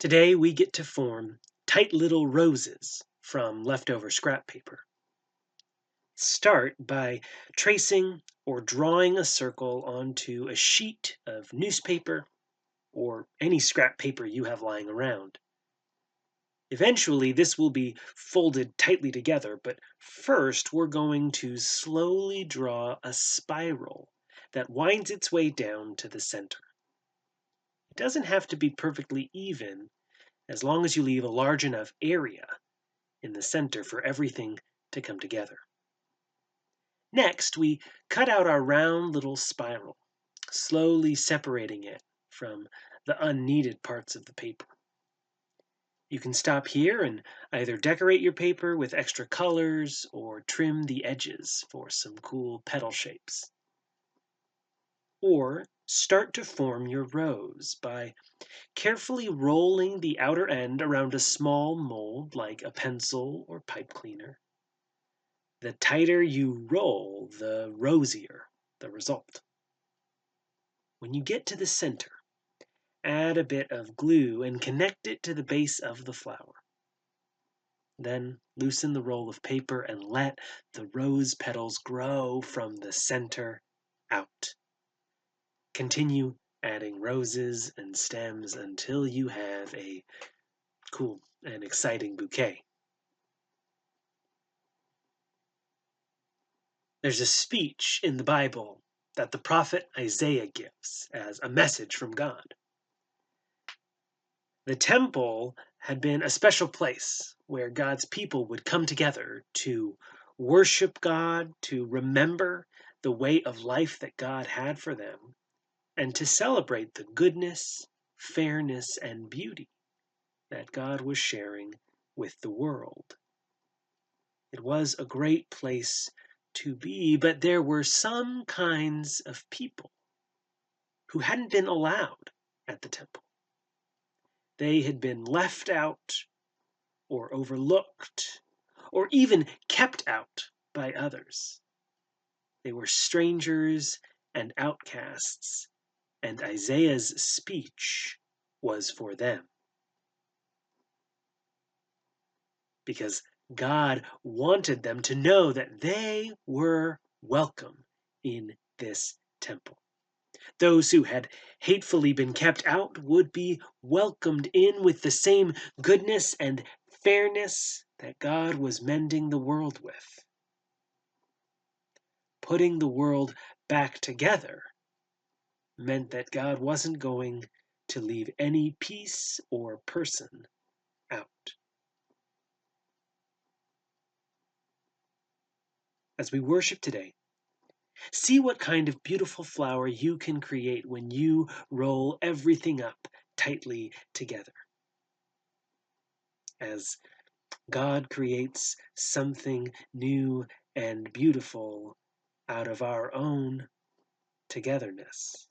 Today we get to form tight little roses from leftover scrap paper. Start by tracing or drawing a circle onto a sheet of newspaper or any scrap paper you have lying around. Eventually this will be folded tightly together, but first we're going to slowly draw a spiral that winds its way down to the center. It doesn't have to be perfectly even, as long as you leave a large enough area in the center for everything to come together. Next, we cut out our round little spiral, slowly separating it from the unneeded parts of the paper. You can stop here and either decorate your paper with extra colors or trim the edges for some cool petal shapes. Or start to form your rose by carefully rolling the outer end around a small mold like a pencil or pipe cleaner. The tighter you roll, the rosier the result. When you get to the center, add a bit of glue and connect it to the base of the flower. Then loosen the roll of paper and let the rose petals grow from the center out. Continue adding roses and stems until you have a cool and exciting bouquet. There's a speech in the Bible that the prophet Isaiah gives as a message from God. The temple had been a special place where God's people would come together to worship God, to remember the way of life that God had for them, and to celebrate the goodness, fairness, and beauty that God was sharing with the world. It was a great place to be, but there were some kinds of people who hadn't been allowed at the temple. They had been left out or overlooked or even kept out by others. They were strangers and outcasts, and Isaiah's speech was for them. Because God wanted them to know that they were welcome in this temple. Those who had hatefully been kept out would be welcomed in with the same goodness and fairness that God was mending the world with. Putting the world back together meant that God wasn't going to leave any piece or person out. As we worship today, see what kind of beautiful flower you can create when you roll everything up tightly together. As God creates something new and beautiful out of our own togetherness.